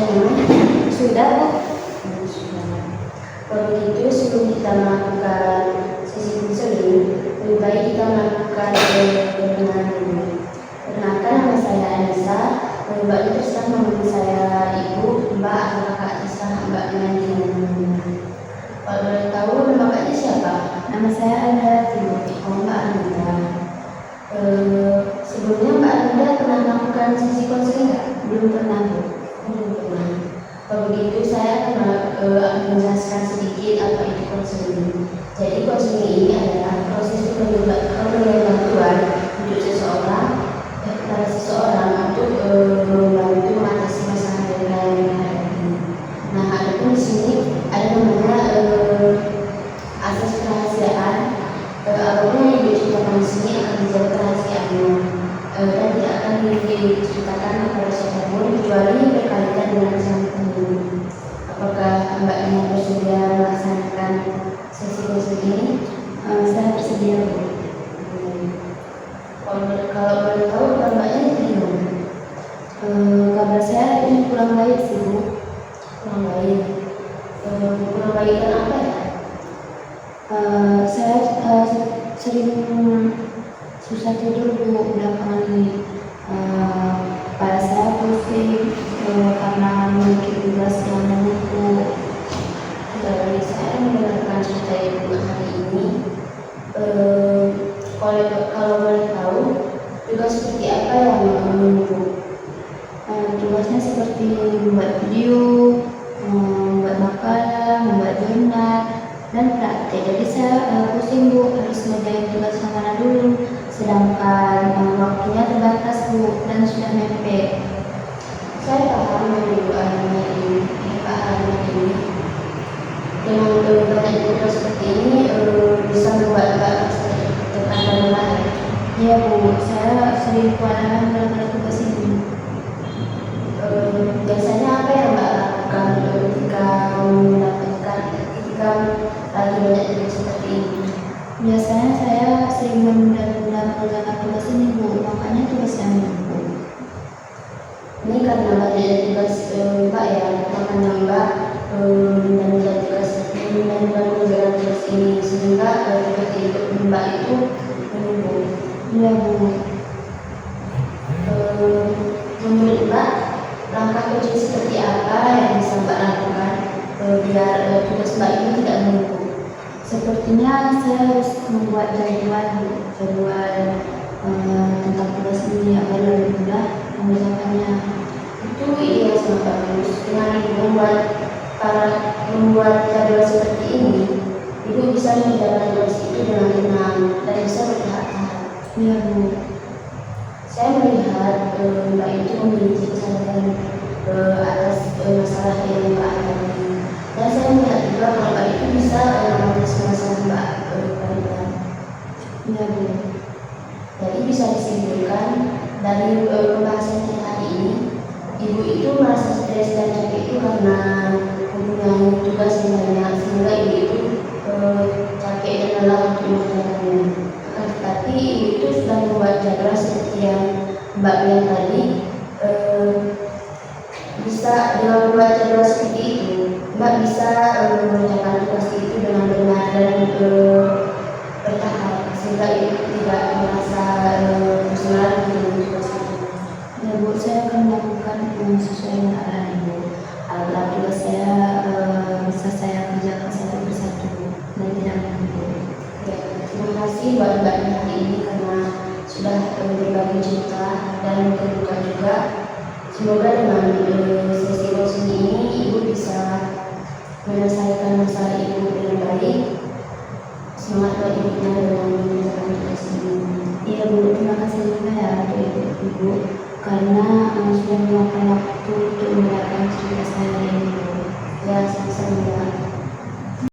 Sudah, Bu. Sudah. Kalau begitu, sebelum kita melakukan sesi konseling, lebih baik kita melakukan perkenalan dulu. Perkenalkan, nama saya Anissa. Mbak itu terserah memanggil saya Ibu, Mbak, atau Kakak, terserah Mbak dengan namanya. Kalau boleh tahu, nama Kakaknya siapa? Nama saya Anda, Ibu. Oh, Mbak Anda. Sebelumnya Mbak Anda pernah melakukan sesi konseling nggak? Belum pernah, Bu. Belum pernah. Kalau begitu saya akan menjelaskan sedikit apa itu konseling. Jadi konseling ini adalah proses pemberian bantuan untuk kepada seseorang untuk membantu mengatasi masalah yang dihadapi. Nah, adapun di sini ada namanya asas kerahasiaan. Apapun yang diceritakan di sini akan menjadi kerahasiaan dan tidak akan diceritakan kepada siapapun kecuali berkaitan dengan kesehatan ini. Apakah Mbaknya bersedia melaksanakan sesi ini? Saya bersedia, Bu. Kalau boleh tahu Mbaknya gimana? Kabar saya ini kurang baik sih, Bu. Kurang baik. Kurang baik kan apa ya? Saya sering susah tidur, Bu, belakangan ini. Kepala saya pusing karena memiliki tugas yang menumpuk. Dari saya mendengarkan cerita Ibu hari ini, kalau boleh tahu tugas seperti apa yang menumpuk? Tugasnya seperti membuat video, membuat makalah, membuat jurnal, dan praktek. Jadi saya pusing, Bu, harus ngerjain tugas yang mana dulu, sedangkan waktunya terbatas, Bu, dan sudah mepet. Saya paham Ibu Alina ini, dengan banyak tugas seperti ini bisa membuat Mbak tekan dan lelah. Iya, Bu, saya sering kewalahan gara-gara tugas ini. Biasanya apa yang Mbak lakukan ketika lagi banyak tugas seperti ini? Biasanya saya sering menunda-nunda mengerjakan tugas ini, Bu, makanya tugasnya menumpuk. Ini karena banyak tugas Mbak ya, makanya Mbak menunda tugas ini sehingga tugas Mbak itu menumpuk. Iya, Bu. Menurut Mbak, langkah kecil seperti apa yang bisa Mbak lakukan biar tugas Mbak ini tidak menumpuk? Sepertinya saya harus membuat jadwal tentang tugas ini agar lebih mudah mengerjakannya. Itu iya, sangat bagus. Dengan membuat jadwal seperti ini, Ibu bisa menjalankan tugas itu dengan tenang dan bisa bertahap-tahap. Iya, Bu. Saya melihat Mbak itu memiliki kesadaran atas masalah yang Mbak alami. Dan saya melihat juga kalau Mbak itu bisa mengatasi masalah Mbak pelan-pelan. Iya, Bu. Jadi bisa disimpulkan dari pembahasan kita hari ini, Ibu itu merasa stres dan capek itu karena mempunyai tugas yang banyak sehingga Ibu itu capek dan lelah untuk mengerjakannya. Akan tetapi Ibu itu sudah membuat jadwal seperti yang Mbak bilang tadi. Bisa dengan membuat jadwal seperti itu, Mbak bisa mengerjakan tugas itu dengan benar dan bertahap sehingga Ibu tidak merasa kesulitan dengan tugas itu. Ya, Bu, saya akan melakukan sesuai dengan arahan Ibu agar tugas saya bisa saya kerjakan satu persatu dan tidak menumpuk. Ya, terima kasih buat Mbaknya hari ini karena sudah berbagi cerita dan terbuka juga. Semoga dengan sesi konseling ini Ibu bisa menyelesaikan masalah Ibu dengan baik. Semangat buat Ibunya dengan mengerjakan tugas ini. Iya, Bu, terima kasih juga ya untuk Ibu karena sudah meluangkan waktu untuk mendengarkan cerita saya.